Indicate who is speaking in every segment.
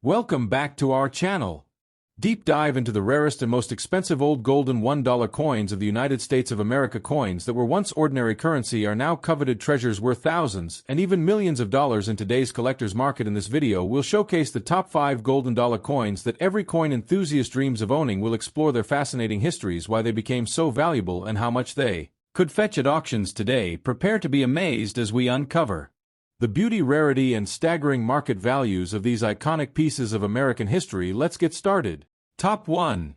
Speaker 1: Welcome back to our channel. Deep dive into the rarest and most expensive old golden $1 coins of the United States of America. Coins that were once ordinary currency are now coveted treasures worth thousands and even millions of dollars in today's collector's market. In this video, we'll showcase the top 5 golden dollar coins that every coin enthusiast dreams of owning. We'll explore their fascinating histories, why they became so valuable, and how much they could fetch at auctions today. Prepare to be amazed as we uncover the beauty, rarity, and staggering market values of these iconic pieces of American history. Let's get started. Top 1.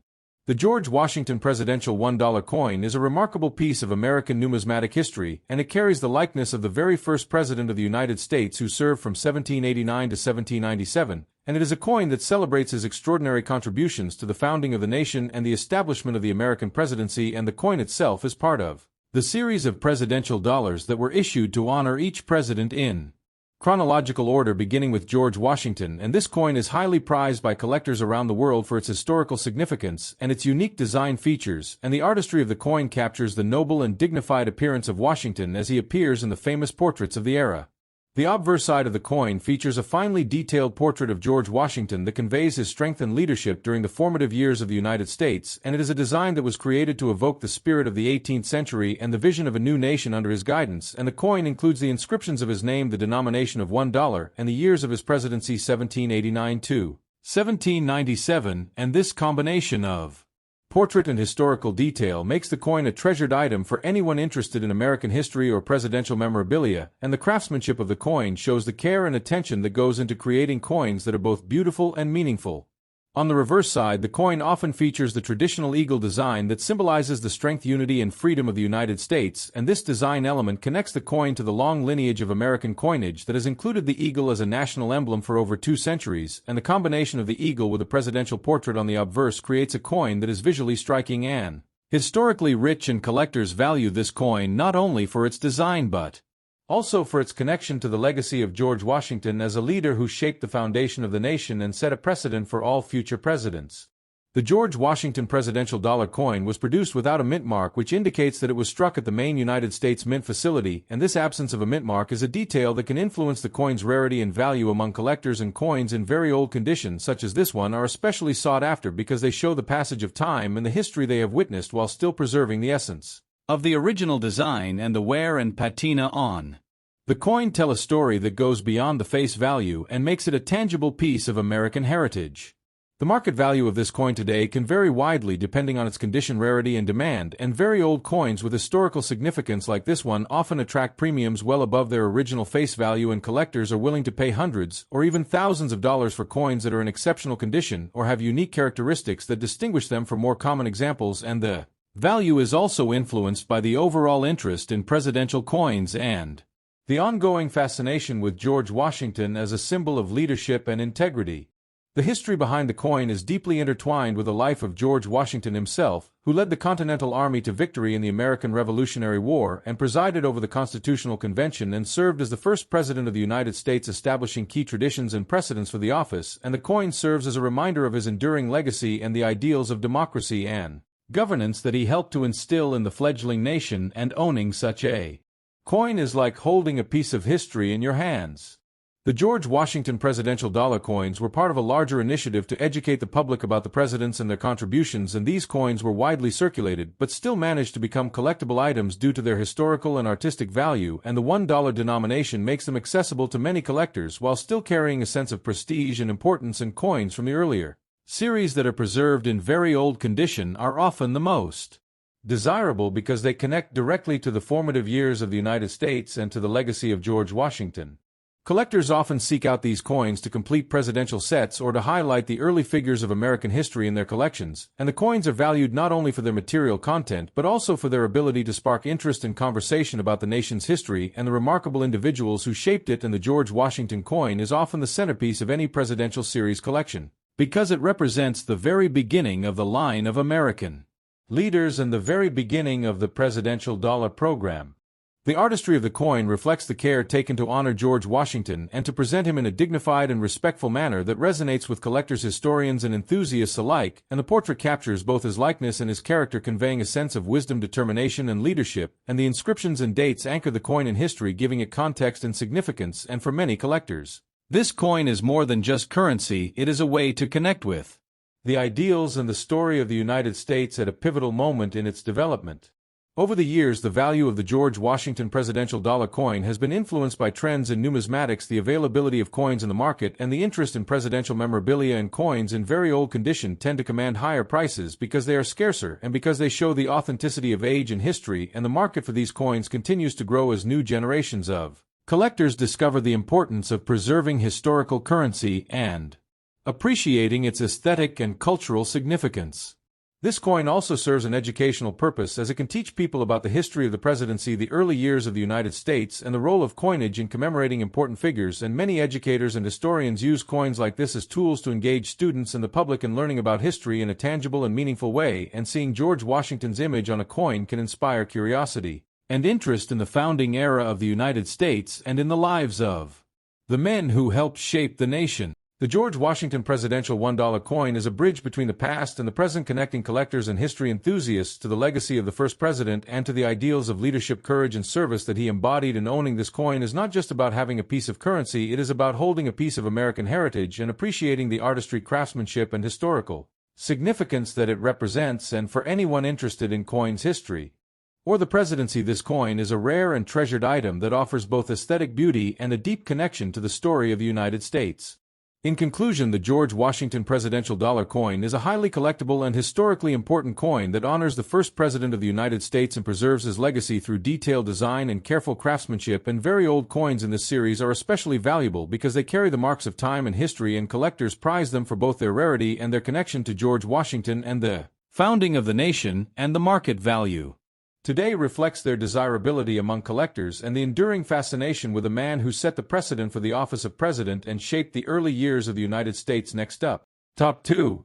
Speaker 1: The George Washington Presidential $1 coin is a remarkable piece of American numismatic history, and it carries the likeness of the very first President of the United States, who served from 1789 to 1797, and it is a coin that celebrates his extraordinary contributions to the founding of the nation and the establishment of the American presidency. And the coin itself is part of the series of presidential dollars that were issued to honor each president in chronological order, beginning with George Washington. And this coin is highly prized by collectors around the world for its historical significance and its unique design features, and the artistry of the coin captures the noble and dignified appearance of Washington as he appears in the famous portraits of the era. The obverse side of the coin features a finely detailed portrait of George Washington that conveys his strength and leadership during the formative years of the United States, and it is a design that was created to evoke the spirit of the 18th century and the vision of a new nation under his guidance. And the coin includes the inscriptions of his name, the denomination of $1, and the years of his presidency, 1789 to 1797, and this combination of portrait and historical detail makes the coin a treasured item for anyone interested in American history or presidential memorabilia, and the craftsmanship of the coin shows the care and attention that goes into creating coins that are both beautiful and meaningful. On the reverse side, the coin often features the traditional eagle design that symbolizes the strength, unity, and freedom of the United States, and this design element connects the coin to the long lineage of American coinage that has included the eagle as a national emblem for over 2 centuries, and the combination of the eagle with a presidential portrait on the obverse creates a coin that is visually striking and historically rich, and collectors value this coin not only for its design but also for its connection to the legacy of George Washington as a leader who shaped the foundation of the nation and set a precedent for all future presidents. The George Washington Presidential Dollar coin was produced without a mint mark, which indicates that it was struck at the main United States Mint facility, and this absence of a mint mark is a detail that can influence the coin's rarity and value among collectors. And coins in very old condition, such as this one, are especially sought after because they show the passage of time and the history they have witnessed while still preserving the essence of the original design and the wear and patina on the coin tell a story that goes beyond the face value and makes it a tangible piece of American heritage. The market value of this coin today can vary widely depending on its condition, rarity, and demand, and very old coins with historical significance like this one often attract premiums well above their original face value, and collectors are willing to pay hundreds or even thousands of dollars for coins that are in exceptional condition or have unique characteristics that distinguish them from more common examples. And the value is also influenced by the overall interest in presidential coins and the ongoing fascination with George Washington as a symbol of leadership and integrity. The history behind the coin is deeply intertwined with the life of George Washington himself, who led the Continental Army to victory in the American Revolutionary War and presided over the Constitutional Convention and served as the first President of the United States, establishing key traditions and precedents for the office. And the coin serves as a reminder of his enduring legacy and the ideals of democracy and governance that he helped to instill in the fledgling nation. And owning such a coin is like holding a piece of history in your hands. The George Washington Presidential Dollar coins were part of a larger initiative to educate the public about the presidents and their contributions, and these coins were widely circulated but still managed to become collectible items due to their historical and artistic value, and the $1 denomination makes them accessible to many collectors while still carrying a sense of prestige and importance. And coins from the earlier series that are preserved in very old condition are often the most desirable because they connect directly to the formative years of the United States and to the legacy of George Washington. Collectors often seek out these coins to complete presidential sets or to highlight the early figures of American history in their collections, and the coins are valued not only for their material content but also for their ability to spark interest and conversation about the nation's history and the remarkable individuals who shaped it. And the George Washington coin is often the centerpiece of any presidential series collection because it represents the very beginning of the line of American leaders and the very beginning of the presidential dollar program. The artistry of the coin reflects the care taken to honor George Washington and to present him in a dignified and respectful manner that resonates with collectors, historians, and enthusiasts alike, and the portrait captures both his likeness and his character, conveying a sense of wisdom, determination, and leadership, and the inscriptions and dates anchor the coin in history, giving it context and significance. And for many collectors, This coin is more than just currency, it is a way to connect with the ideals and the story of the United States at a pivotal moment in its development. Over the years, the value of the George Washington presidential dollar coin has been influenced by trends in numismatics, the availability of coins in the market, and the interest in presidential memorabilia, and coins in very old condition tend to command higher prices because they are scarcer and because they show the authenticity of age and history, and the market for these coins continues to grow as new generations of collectors discover the importance of preserving historical currency and appreciating its aesthetic and cultural significance. This coin also serves an educational purpose as it can teach people about the history of the presidency, the early years of the United States, and the role of coinage in commemorating important figures, and many educators and historians use coins like this as tools to engage students and the public in learning about history in a tangible and meaningful way, and seeing George Washington's image on a coin can inspire curiosity and interest in the founding era of the United States and in the lives of the men who helped shape the nation. The George Washington presidential $1 coin is a bridge between the past and the present, connecting collectors and history enthusiasts to the legacy of the first president and to the ideals of leadership, courage, and service that he embodied. And owning this coin is not just about having a piece of currency, it is about holding a piece of American heritage and appreciating the artistry, craftsmanship, and historical significance that it represents. And for anyone interested in coins history or the presidency, this coin is a rare and treasured item that offers both aesthetic beauty and a deep connection to the story of the United States. In conclusion, the George Washington presidential dollar coin is a highly collectible and historically important coin that honors the first president of the United States and preserves his legacy through detailed design and careful craftsmanship. And very old coins in this series are especially valuable because they carry the marks of time and history, and collectors prize them for both their rarity and their connection to George Washington and the founding of the nation, and the market value today reflects their desirability among collectors and the enduring fascination with a man who set the precedent for the office of president and shaped the early years of the United States. Next up. Top 2.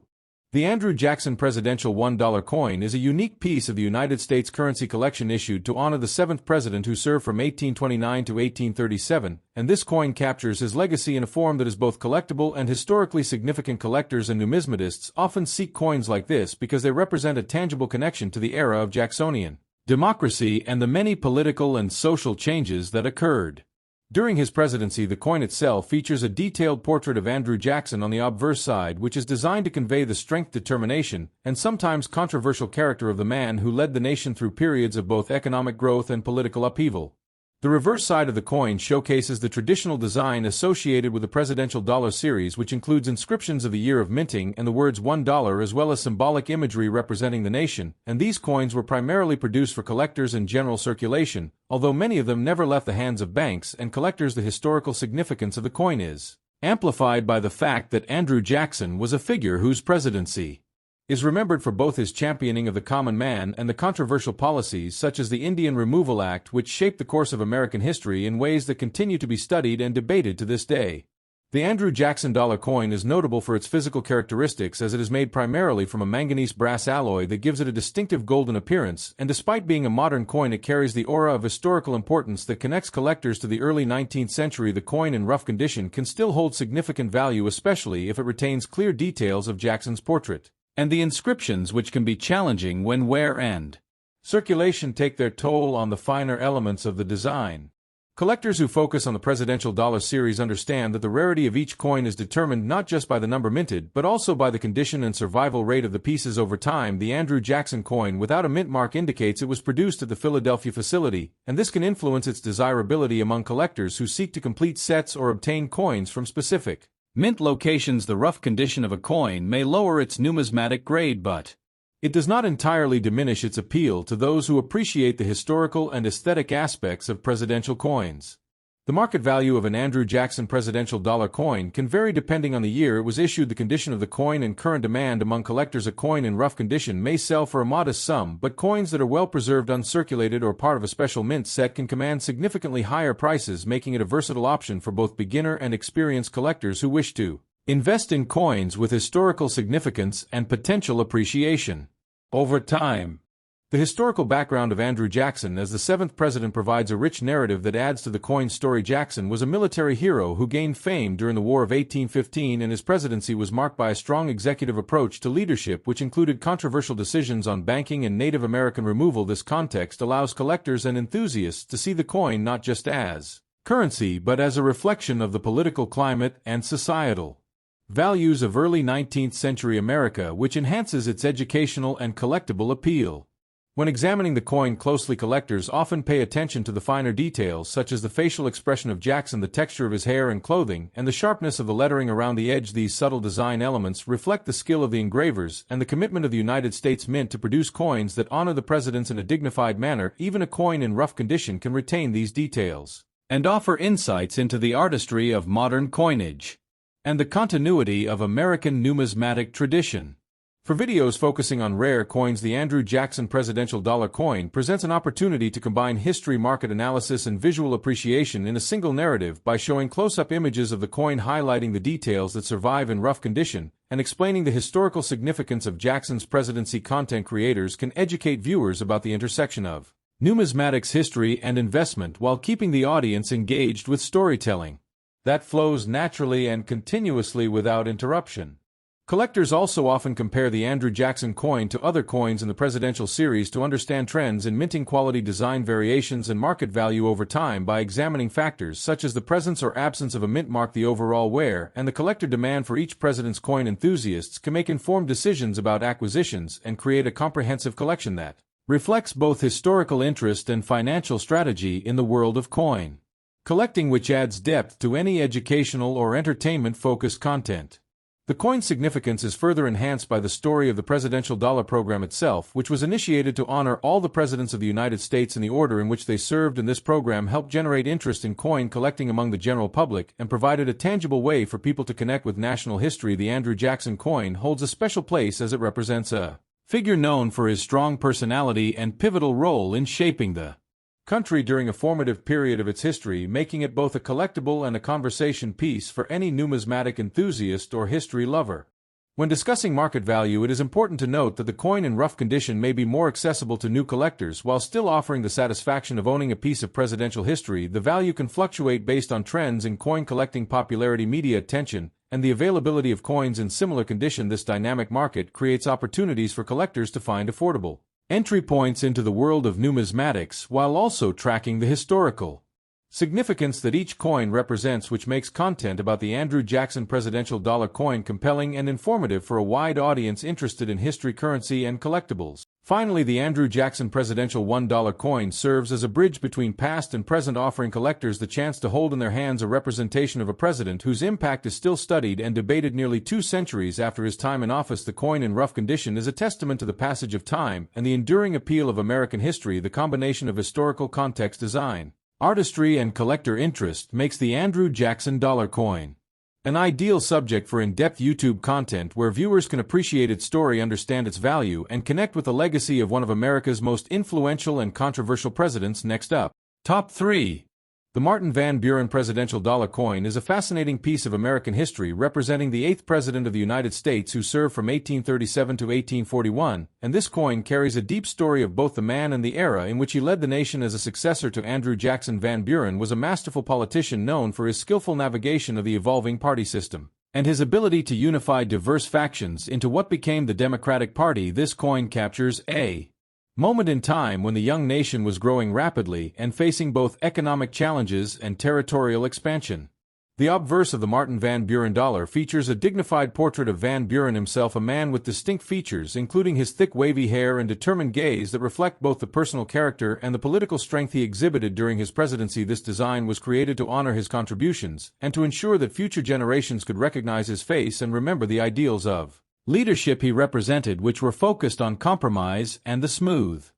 Speaker 1: The Andrew Jackson presidential $1 coin is a unique piece of the United States currency collection issued to honor the 7th president who served from 1829 to 1837, and this coin captures his legacy in a form that is both collectible and historically significant. Collectors and numismatists often seek coins like this because they represent a tangible connection to the era of Jacksonian democracy and the many political and social changes that occurred during his presidency. The coin itself features a detailed portrait of Andrew Jackson on the obverse side, which is designed to convey the strength, determination, and sometimes controversial character of the man who led the nation through periods of both economic growth and political upheaval. The reverse side of the coin showcases the traditional design associated with the presidential dollar series, which includes inscriptions of the year of minting and the words $1, as well as symbolic imagery representing the nation, and these coins were primarily produced for collectors and general circulation, although many of them never left the hands of banks and collectors. The historical significance of the coin is amplified by the fact that Andrew Jackson was a figure whose presidency is remembered for both his championing of the common man and the controversial policies such as the Indian Removal Act, which shaped the course of American history in ways that continue to be studied and debated to this day. The Andrew Jackson dollar coin is notable for its physical characteristics, as it is made primarily from a manganese brass alloy that gives it a distinctive golden appearance, and despite being a modern coin, it carries the aura of historical importance that connects collectors to the early 19th century. The coin in rough condition can still hold significant value, especially if it retains clear details of Jackson's portrait and the inscriptions, which can be challenging when wear and circulation take their toll on the finer elements of the design. Collectors who focus on the presidential dollar series understand that the rarity of each coin is determined not just by the number minted, but also by the condition and survival rate of the pieces over time. The Andrew Jackson coin without a mint mark indicates it was produced at the Philadelphia facility, and this can influence its desirability among collectors who seek to complete sets or obtain coins from specific mint locations. The rough condition of a coin may lower its numismatic grade, but it does not entirely diminish its appeal to those who appreciate the historical and aesthetic aspects of presidential coins. The market value of an Andrew Jackson presidential dollar coin can vary depending on the year it was issued, the condition of the coin, and current demand among collectors. A coin in rough condition may sell for a modest sum, but coins that are well preserved, uncirculated, or part of a special mint set can command significantly higher prices, making it a versatile option for both beginner and experienced collectors who wish to invest in coins with historical significance and potential appreciation over time. The historical background of Andrew Jackson as the 7th president provides a rich narrative that adds to the coin's story. Jackson was a military hero who gained fame during the War of 1815, and his presidency was marked by a strong executive approach to leadership, which included controversial decisions on banking and Native American removal. This context allows collectors and enthusiasts to see the coin not just as currency but as a reflection of the political climate and societal values of early 19th century America, which enhances its educational and collectible appeal. When examining the coin closely, collectors often pay attention to the finer details such as the facial expression of Jackson, the texture of his hair and clothing, and the sharpness of the lettering around the edge. These subtle design elements reflect the skill of the engravers and the commitment of the United States Mint to produce coins that honor the presidents in a dignified manner. Even a coin in rough condition can retain these details and offer insights into the artistry of modern coinage and the continuity of American numismatic tradition. For videos focusing on rare coins, the Andrew Jackson Presidential Dollar Coin presents an opportunity to combine history, market analysis, and visual appreciation in a single narrative by showing close-up images of the coin, highlighting the details that survive in rough condition, and explaining the historical significance of Jackson's presidency. Content creators can educate viewers about the intersection of numismatics, history, and investment while keeping the audience engaged with storytelling that flows naturally and continuously without interruption. Collectors also often compare the Andrew Jackson coin to other coins in the presidential series to understand trends in minting quality, design variations, and market value over time by examining factors such as the presence or absence of a mint mark, the overall wear, and the collector demand for each president's coin. Enthusiasts can make informed decisions about acquisitions and create a comprehensive collection that reflects both historical interest and financial strategy in the world of coin collecting, which adds depth to any educational or entertainment-focused content. The coin's significance is further enhanced by the story of the Presidential Dollar Program itself, which was initiated to honor all the presidents of the United States in the order in which they served, and this program helped generate interest in coin collecting among the general public and provided a tangible way for people to connect with national history. The Andrew Jackson coin holds a special place as it represents a figure known for his strong personality and pivotal role in shaping the country during a formative period of its history, making it both a collectible and a conversation piece for any numismatic enthusiast or history lover. When discussing market value, it is important to note that the coin in rough condition may be more accessible to new collectors while still offering the satisfaction of owning a piece of presidential history. The value can fluctuate based on trends in coin collecting, popularity, media attention, and the availability of coins in similar condition. This dynamic market creates opportunities for collectors to find affordable entry points into the world of numismatics while also tracking the historical significance that each coin represents, which makes content about the Andrew Jackson Presidential Dollar Coin compelling and informative for a wide audience interested in history, currency, and collectibles. Finally, the Andrew Jackson Presidential $1 coin serves as a bridge between past and present, offering collectors the chance to hold in their hands a representation of a president whose impact is still studied and debated nearly 2 centuries after his time in office. The coin in rough condition is a testament to the passage of time and the enduring appeal of American history. The combination of historical context, design, artistry, and collector interest makes the Andrew Jackson Dollar Coin an ideal subject for in-depth YouTube content where viewers can appreciate its story, understand its value, and connect with the legacy of one of America's most influential and controversial presidents. Next up, Top 3. The Martin Van Buren Presidential Dollar Coin is a fascinating piece of American history representing the 8th President of the United States, who served from 1837 to 1841, and this coin carries a deep story of both the man and the era in which he led the nation. As a successor to Andrew Jackson, Van Buren was a masterful politician known for his skillful navigation of the evolving party system and his ability to unify diverse factions into what became the Democratic Party. This coin captures a moment in time when the young nation was growing rapidly and facing both economic challenges and territorial expansion. The obverse of the Martin Van Buren dollar features a dignified portrait of Van Buren himself, a man with distinct features including his thick wavy hair and determined gaze that reflect both the personal character and the political strength he exhibited during his presidency. This design was created to honor his contributions and to ensure that future generations could recognize his face and remember the ideals of leadership he represented, which were focused on compromise and the smooth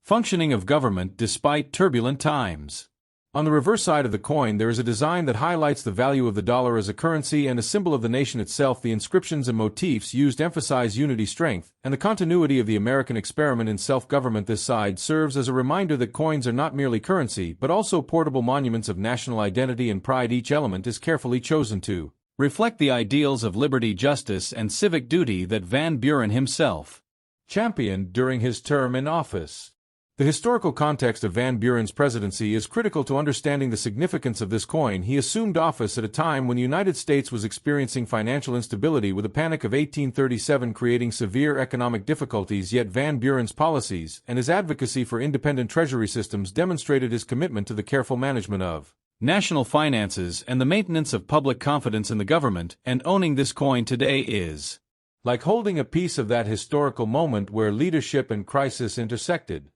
Speaker 1: functioning of government despite turbulent times. On the reverse side of the coin, there is a design that highlights the value of the dollar as a currency and a symbol of the nation itself. The inscriptions and motifs used emphasize unity, strength, and the continuity of the American experiment in self-government. This side serves as a reminder that coins are not merely currency but also portable monuments of national identity and pride. Each element is carefully chosen to reflect the ideals of liberty, justice, and civic duty that Van Buren himself championed during his term in office. The historical context of Van Buren's presidency is critical to understanding the significance of this coin. He assumed office at a time when the United States was experiencing financial instability, with the Panic of 1837 creating severe economic difficulties, yet Van Buren's policies and his advocacy for independent treasury systems demonstrated his commitment to the careful management of national finances, and the maintenance of public confidence in the government, and owning this coin today is like holding a piece of that historical moment where leadership and crisis intersected.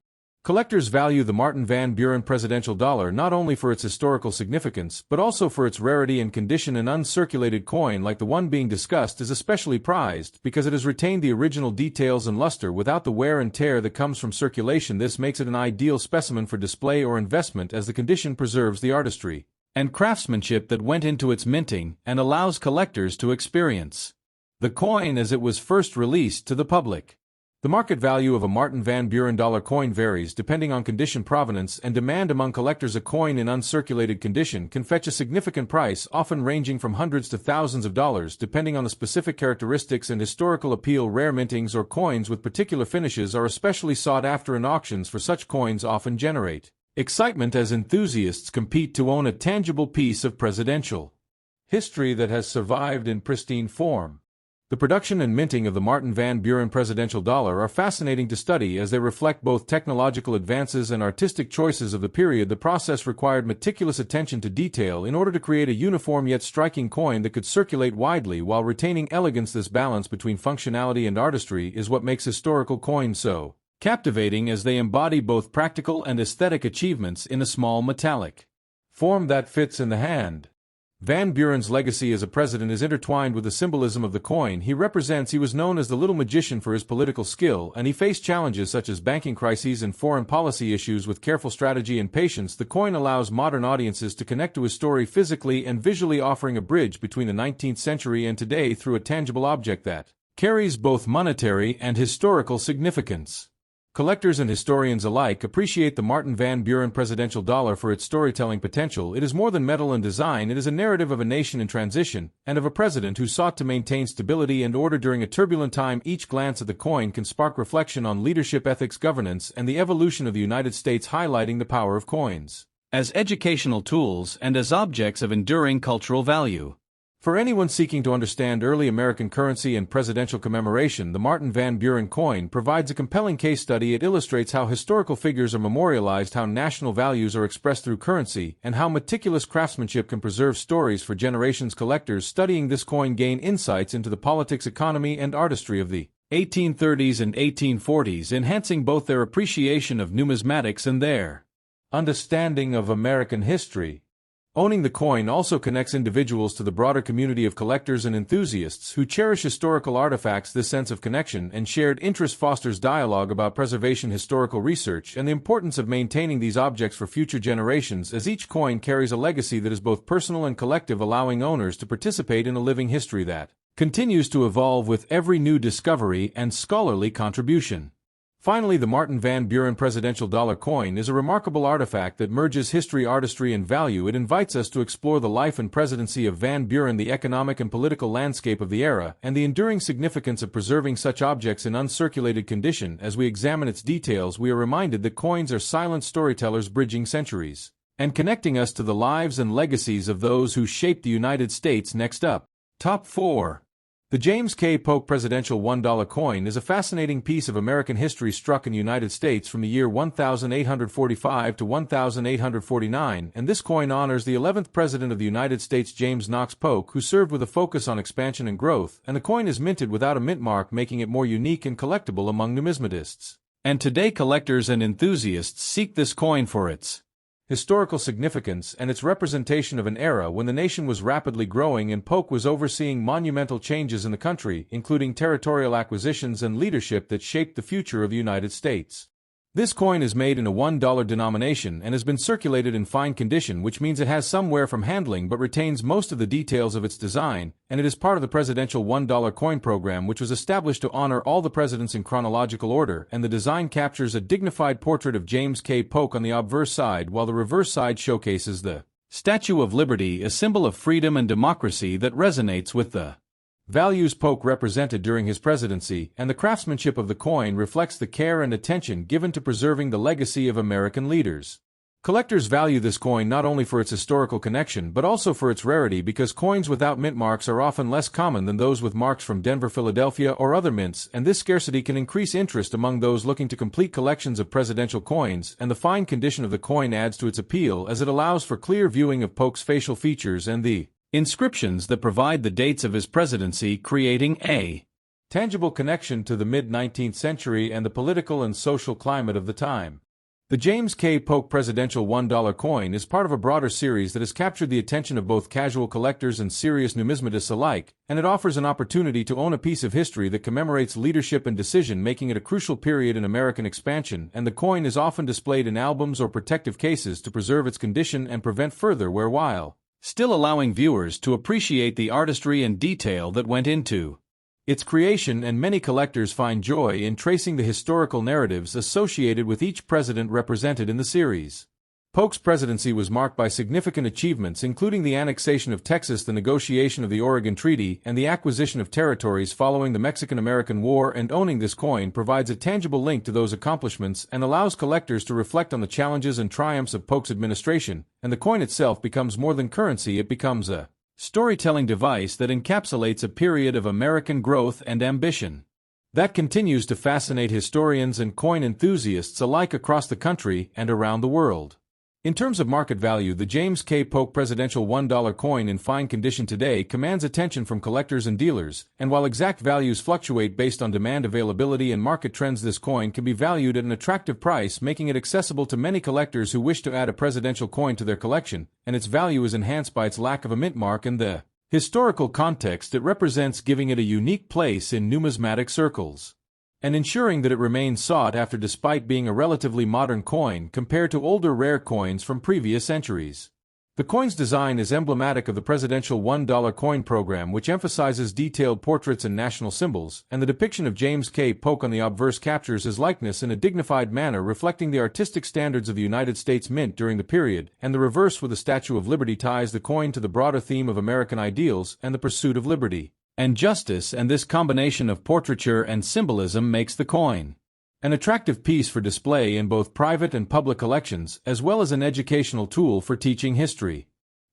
Speaker 1: Collectors value the Martin Van Buren presidential dollar not only for its historical significance, but also for its rarity and condition. An uncirculated coin like the one being discussed is especially prized because it has retained the original details and luster without the wear and tear that comes from circulation. This makes it an ideal specimen for display or investment, as the condition preserves the artistry and craftsmanship that went into its minting and allows collectors to experience the coin as it was first released to the public. The market value of a Martin Van Buren dollar coin varies depending on condition, provenance, and demand among collectors. A coin in uncirculated condition can fetch a significant price, often ranging from hundreds to thousands of dollars depending on the specific characteristics and historical appeal. Rare mintings or coins with particular finishes are especially sought after, and auctions for such coins often generate excitement as enthusiasts compete to own a tangible piece of presidential history that has survived in pristine form. The production and minting of the Martin Van Buren presidential dollar are fascinating to study as they reflect both technological advances and artistic choices of the period. The process required meticulous attention to detail in order to create a uniform yet striking coin that could circulate widely while retaining elegance. This balance between functionality and artistry is what makes historical coins so captivating, as they embody both practical and aesthetic achievements in a small metallic form that fits in the hand. Van Buren's legacy as a president is intertwined with the symbolism of the coin he represents. He was known as the Little Magician for his political skill, and he faced challenges such as banking crises and foreign policy issues with careful strategy and patience. The coin allows modern audiences to connect to his story physically and visually, offering a bridge between the 19th century and today through a tangible object that carries both monetary and historical significance. Collectors and historians alike appreciate the Martin Van Buren presidential dollar for its storytelling potential. It is more than metal and design. It is a narrative of a nation in transition, and of a president who sought to maintain stability and order during a turbulent time. Each glance at the coin can spark reflection on leadership, ethics, governance, and the evolution of the United States, highlighting the power of coins as educational tools and as objects of enduring cultural value. For anyone seeking to understand early American currency and presidential commemoration, the Martin Van Buren coin provides a compelling case study. It illustrates how historical figures are memorialized, how national values are expressed through currency, and how meticulous craftsmanship can preserve stories for generations. Collectors studying this coin gain insights into the politics, economy, and artistry of the 1830s and 1840s, enhancing both their appreciation of numismatics and their understanding of American history. Owning the coin also connects individuals to the broader community of collectors and enthusiasts who cherish historical artifacts. This sense of connection and shared interest fosters dialogue about preservation, historical research, and the importance of maintaining these objects for future generations, as each coin carries a legacy that is both personal and collective, allowing owners to participate in a living history that continues to evolve with every new discovery and scholarly contribution. Finally, the Martin Van Buren presidential dollar coin is a remarkable artifact that merges history, artistry, and value. It invites us to explore the life and presidency of Van Buren, the economic and political landscape of the era, and the enduring significance of preserving such objects in uncirculated condition. As we examine its details, we are reminded that coins are silent storytellers, bridging centuries and connecting us to the lives and legacies of those who shaped the United States. Next up, Top 4. The James K. Polk presidential $1 coin is a fascinating piece of American history struck in the United States from the year 1845 to 1849, and this coin honors the 11th President of the United States, James Knox Polk, who served with a focus on expansion and growth, and the coin is minted without a mint mark, making it more unique and collectible among numismatists. And today collectors and enthusiasts seek this coin for its historical significance and its representation of an era when the nation was rapidly growing and Polk was overseeing monumental changes in the country, including territorial acquisitions and leadership that shaped the future of the United States. This coin is made in a $1 denomination and has been circulated in fine condition, which means it has some wear from handling but retains most of the details of its design, and it is part of the presidential $1 coin program, which was established to honor all the presidents in chronological order, and the design captures a dignified portrait of James K. Polk on the obverse side, while the reverse side showcases the Statue of Liberty, a symbol of freedom and democracy that resonates with the values Polk represented during his presidency, and the craftsmanship of the coin reflects the care and attention given to preserving the legacy of American leaders. Collectors value this coin not only for its historical connection but also for its rarity because coins without mint marks are often less common than those with marks from Denver, Philadelphia, or other mints, and this scarcity can increase interest among those looking to complete collections of presidential coins, and the fine condition of the coin adds to its appeal as it allows for clear viewing of Polk's facial features and the inscriptions that provide the dates of his presidency, creating a tangible connection to the mid-19th century and the political and social climate of the time. The James K. Polk Presidential $1 coin is part of a broader series that has captured the attention of both casual collectors and serious numismatists alike, and it offers an opportunity to own a piece of history that commemorates leadership and decision-making at a crucial period in American expansion, and the coin is often displayed in albums or protective cases to preserve its condition and prevent further wear while still allowing viewers to appreciate the artistry and detail that went into its creation, and many collectors find joy in tracing the historical narratives associated with each president represented in the series. Polk's presidency was marked by significant achievements including the annexation of Texas, the negotiation of the Oregon Treaty, and the acquisition of territories following the Mexican-American War, and owning this coin provides a tangible link to those accomplishments and allows collectors to reflect on the challenges and triumphs of Polk's administration, and the coin itself becomes more than currency, it becomes a storytelling device that encapsulates a period of American growth and ambition that continues to fascinate historians and coin enthusiasts alike across the country and around the world. In terms of market value, the James K. Polk Presidential $1 coin in fine condition today commands attention from collectors and dealers, and while exact values fluctuate based on demand, availability, and market trends, this coin can be valued at an attractive price, making it accessible to many collectors who wish to add a presidential coin to their collection, and its value is enhanced by its lack of a mint mark and the historical context it represents, giving it a unique place in numismatic circles and ensuring that it remains sought after despite being a relatively modern coin compared to older rare coins from previous centuries. The coin's design is emblematic of the presidential $1 coin program, which emphasizes detailed portraits and national symbols, and the depiction of James K. Polk on the obverse captures his likeness in a dignified manner, reflecting the artistic standards of the United States Mint during the period, and the reverse with the Statue of Liberty ties the coin to the broader theme of American ideals and the pursuit of liberty and justice, and this combination of portraiture and symbolism makes the coin an attractive piece for display in both private and public collections, as well as an educational tool for teaching history.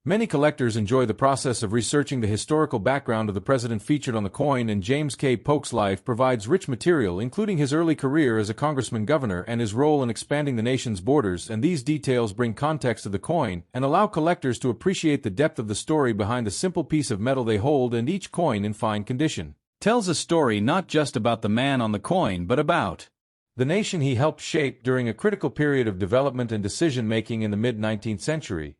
Speaker 1: Many collectors enjoy the process of researching the historical background of the president featured on the coin, and James K. Polk's life provides rich material, including his early career as a congressman-governor and his role in expanding the nation's borders, and these details bring context to the coin and allow collectors to appreciate the depth of the story behind the simple piece of metal they hold, and each coin in fine condition tells a story not just about the man on the coin but about the nation he helped shape during a critical period of development and decision-making in the mid-19th century.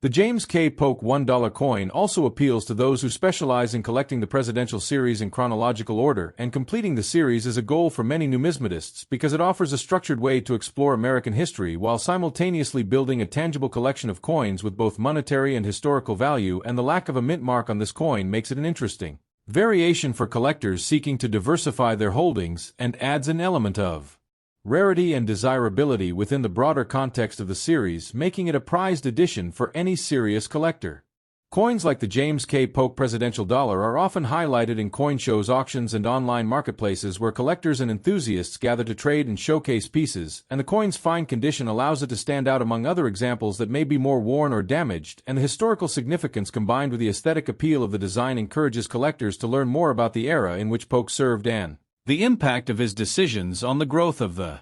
Speaker 1: The James K. Polk $1 coin also appeals to those who specialize in collecting the presidential series in chronological order, and completing the series is a goal for many numismatists because it offers a structured way to explore American history while simultaneously building a tangible collection of coins with both monetary and historical value, and the lack of a mint mark on this coin makes it an interesting variation for collectors seeking to diversify their holdings and adds an element of rarity and desirability within the broader context of the series, making it a prized addition for any serious collector. Coins like the James K. Polk Presidential Dollar are often highlighted in coin shows, auctions, and online marketplaces where collectors and enthusiasts gather to trade and showcase pieces, and the coin's fine condition allows it to stand out among other examples that may be more worn or damaged, and the historical significance combined with the aesthetic appeal of the design encourages collectors to learn more about the era in which Polk served and the impact of his decisions on the growth of the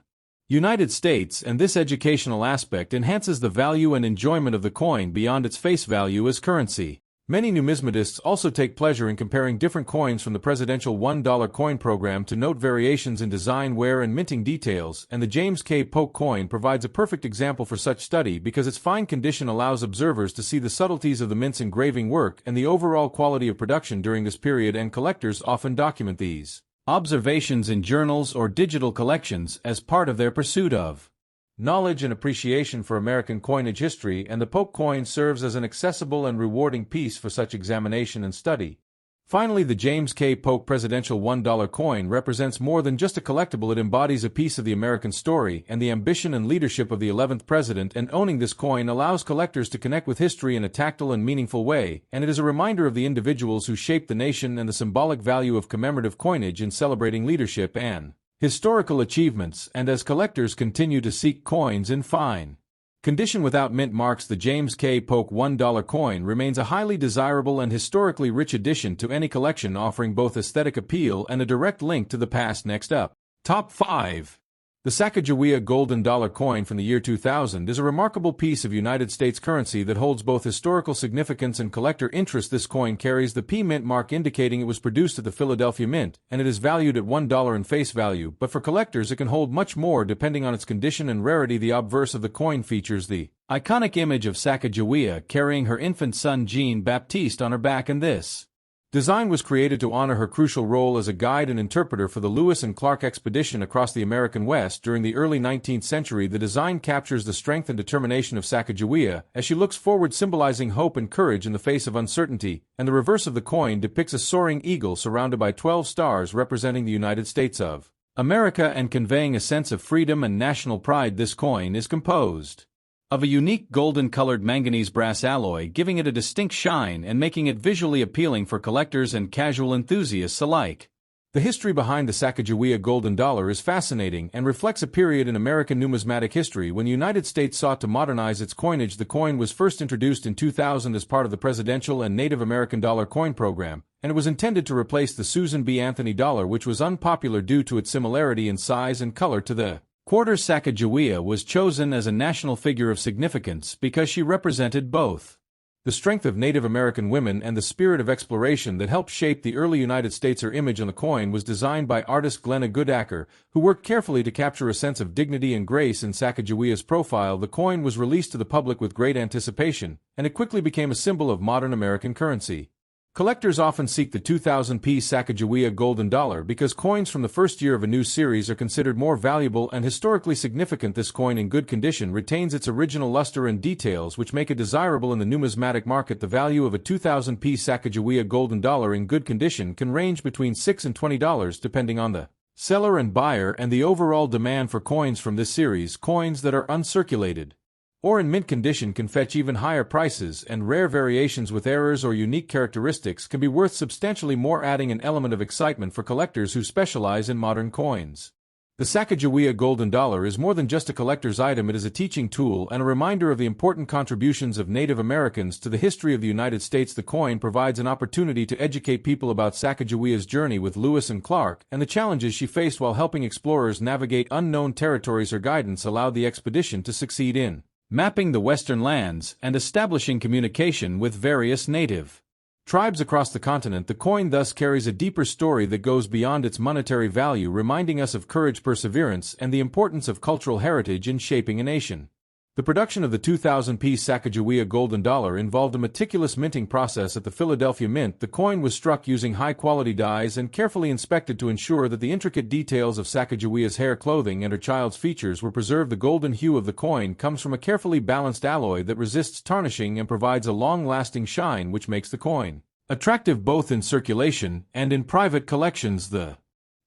Speaker 1: United States, and this educational aspect enhances the value and enjoyment of the coin beyond its face value as currency. Many numismatists also take pleasure in comparing different coins from the presidential $1 coin program to note variations in design, wear, and minting details, and the James K. Polk coin provides a perfect example for such study because its fine condition allows observers to see the subtleties of the mint's engraving work and the overall quality of production during this period, and collectors often document these observations in journals or digital collections as part of their pursuit of knowledge and appreciation for American coinage history, and the Polk coin serves as an accessible and rewarding piece for such examination and study. Finally, the James K. Polk Presidential $1 coin represents more than just a collectible. It embodies a piece of the American story and the ambition and leadership of the 11th president, and owning this coin allows collectors to connect with history in a tactile and meaningful way, and it is a reminder of the individuals who shaped the nation and the symbolic value of commemorative coinage in celebrating leadership and historical achievements, and as collectors continue to seek coins in fine Condition without mint marks, the James K. Polk $1 coin remains a highly desirable and historically rich addition to any collection, offering both aesthetic appeal and a direct link to the past. Next up, Top 5. The Sacagawea golden dollar coin from the year 2000 is a remarkable piece of United States currency that holds both historical significance and collector interest. This coin carries the P Mint mark, indicating it was produced at the Philadelphia Mint, and it is valued at $1 in face value, but for collectors it can hold much more depending on its condition and rarity. The obverse of the coin features the iconic image of Sacagawea carrying her infant son Jean-Baptiste on her back, and this design was created to honor her crucial role as a guide and interpreter for the Lewis and Clark expedition across the American West during the early 19th century. The design captures the strength and determination of Sacagawea as she looks forward, symbolizing hope and courage in the face of uncertainty, and the reverse of the coin depicts a soaring eagle surrounded by 12 stars representing the United States of America and conveying a sense of freedom and national pride. This coin is composed of a unique golden-colored manganese brass alloy, giving it a distinct shine and making it visually appealing for collectors and casual enthusiasts alike. The history behind the Sacagawea golden dollar is fascinating and reflects a period in American numismatic history when the United States sought to modernize its coinage. The coin was first introduced in 2000 as part of the presidential and Native American dollar coin program, and it was intended to replace the Susan B. Anthony dollar, which was unpopular due to its similarity in size and color to the quarter. Sacagawea was chosen as a national figure of significance because she represented both the strength of Native American women and the spirit of exploration that helped shape the early United States. Her image on the coin was designed by artist Glenna Goodacker, who worked carefully to capture a sense of dignity and grace in Sacagawea's profile. The coin was released to the public with great anticipation, and it quickly became a symbol of modern American currency. Collectors often seek the 2000p Sacagawea golden dollar because coins from the first year of a new series are considered more valuable and historically significant. This coin in good condition retains its original luster and details, which make it desirable in the numismatic market. The value of a 2000p Sacagawea golden dollar in good condition can range between $6 and $20 depending on the seller and buyer and the overall demand for coins from this series. Coins that are uncirculated or in mint condition can fetch even higher prices, and rare variations with errors or unique characteristics can be worth substantially more, adding an element of excitement for collectors who specialize in modern coins. The Sacagawea golden dollar is more than just a collector's item. It is a teaching tool and a reminder of the important contributions of Native Americans to the history of the United States. The coin provides an opportunity to educate people about Sacagawea's journey with Lewis and Clark and the challenges she faced while helping explorers navigate unknown territories. Her guidance allowed the expedition to succeed in mapping the western lands and establishing communication with various native tribes across the continent. The coin thus carries a deeper story that goes beyond its monetary value, reminding us of courage, perseverance, and the importance of cultural heritage in shaping a nation. The production of the 2000p Sacagawea golden dollar involved a meticulous minting process at the Philadelphia Mint. The coin was struck using high-quality dies and carefully inspected to ensure that the intricate details of Sacagawea's hair, clothing, and her child's features were preserved. The golden hue of the coin comes from a carefully balanced alloy that resists tarnishing and provides a long-lasting shine, which makes the coin attractive both in circulation and in private collections. The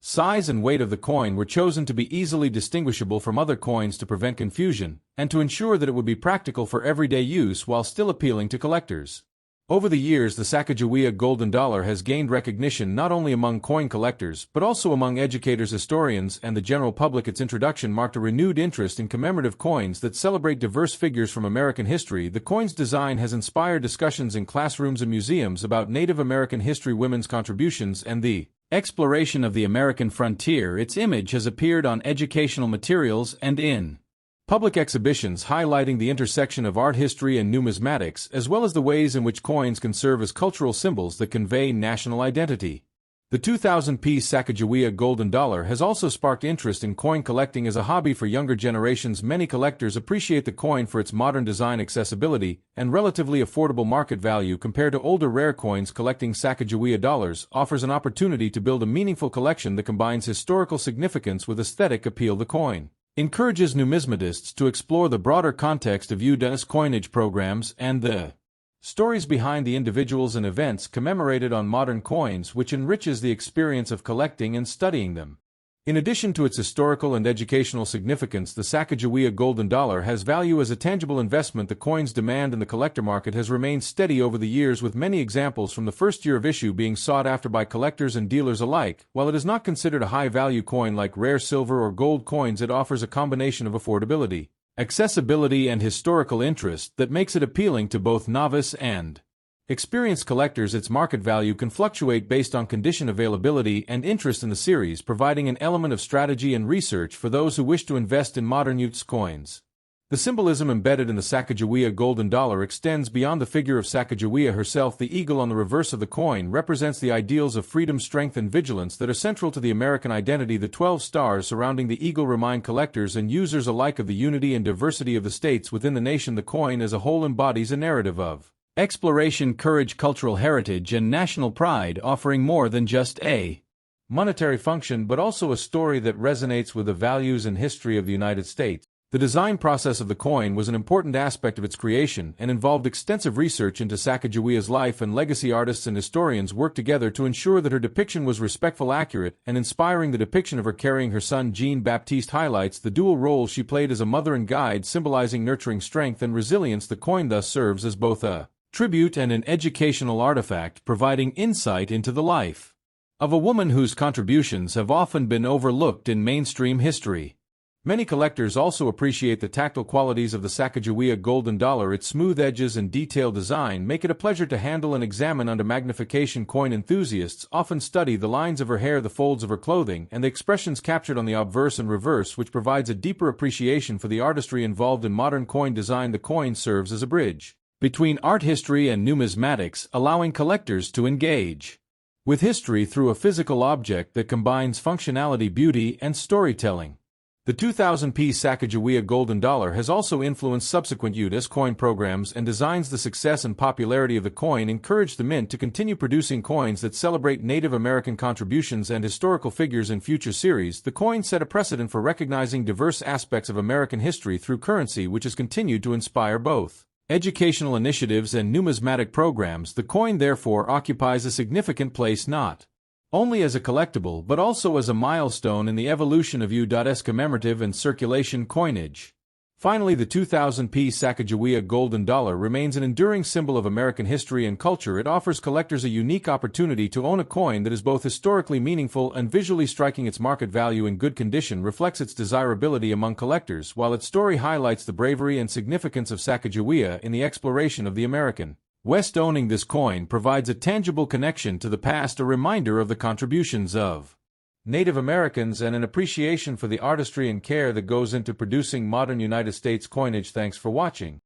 Speaker 1: size and weight of the coin were chosen to be easily distinguishable from other coins to prevent confusion, and to ensure that it would be practical for everyday use while still appealing to collectors. Over the years, the Sacagawea golden dollar has gained recognition not only among coin collectors but also among educators, historians, and the general public. Its introduction marked a renewed interest in commemorative coins that celebrate diverse figures from American history. The coin's design has inspired discussions in classrooms and museums about Native American history, women's contributions, and the exploration of the American frontier. Its image has appeared on educational materials and in public exhibitions, highlighting the intersection of art history and numismatics, as well as the ways in which coins can serve as cultural symbols that convey national identity. The 2000p Sacagawea golden dollar has also sparked interest in coin collecting as a hobby for younger generations. Many collectors appreciate the coin for its modern design, accessibility, and relatively affordable market value compared to older rare coins. Collecting Sacagawea dollars offers an opportunity to build a meaningful collection that combines historical significance with aesthetic appeal. The coin encourages numismatists to explore the broader context of U.S. coinage programs and the stories behind the individuals and events commemorated on modern coins, which enriches the experience of collecting and studying them. In addition to its historical and educational significance, the Sacagawea golden dollar has value as a tangible investment. The coin's demand in the collector market has remained steady over the years, with many examples from the first year of issue being sought after by collectors and dealers alike. While it is not considered a high-value coin like rare silver or gold coins, it offers a combination of affordability, accessibility and historical interest that makes it appealing to both novice and experienced collectors. Its market value can fluctuate based on condition, availability, and interest in the series, providing an element of strategy and research for those who wish to invest in modern use coins. The symbolism embedded in the Sacagawea golden dollar extends beyond the figure of Sacagawea herself. The eagle on the reverse of the coin represents the ideals of freedom, strength, and vigilance that are central to the American identity. The 12 stars surrounding the eagle remind collectors and users alike of the unity and diversity of the states within the nation. The coin as a whole embodies a narrative of exploration, courage, cultural heritage, and national pride, offering more than just a monetary function but also a story that resonates with the values and history of the United States. The design process of the coin was an important aspect of its creation and involved extensive research into Sacagawea's life and legacy. Artists and historians worked together to ensure that her depiction was respectful, accurate, and inspiring. The depiction of her carrying her son Jean-Baptiste highlights the dual role she played as a mother and guide, symbolizing nurturing strength and resilience. The coin thus serves as both a tribute and an educational artifact, providing insight into the life of a woman whose contributions have often been overlooked in mainstream history. Many collectors also appreciate the tactile qualities of the Sacagawea golden dollar. Its smooth edges and detailed design make it a pleasure to handle and examine under magnification. Coin enthusiasts often study the lines of her hair, the folds of her clothing, and the expressions captured on the obverse and reverse, which provides a deeper appreciation for the artistry involved in modern coin design. The coin serves as a bridge between art history and numismatics, allowing collectors to engage with history through a physical object that combines functionality, beauty, and storytelling. The 2000-piece Sacagawea golden dollar has also influenced subsequent U.S. coin programs and designs. The success and popularity of the coin encouraged the mint to continue producing coins that celebrate Native American contributions and historical figures in future series. The coin set a precedent for recognizing diverse aspects of American history through currency, which has continued to inspire both educational initiatives and numismatic programs. The coin therefore occupies a significant place not only as a collectible but also as a milestone in the evolution of U.S. commemorative and circulation coinage. Finally, the 2000-piece Sacagawea golden dollar remains an enduring symbol of American history and culture. It offers collectors a unique opportunity to own a coin that is both historically meaningful and visually striking. Its market value in good condition reflects its desirability among collectors, while its story highlights the bravery and significance of Sacagawea in the exploration of the American West. Owning this coin provides a tangible connection to the past, a reminder of the contributions of Native Americans, and an appreciation for the artistry and care that goes into producing modern United States coinage. Thanks for watching.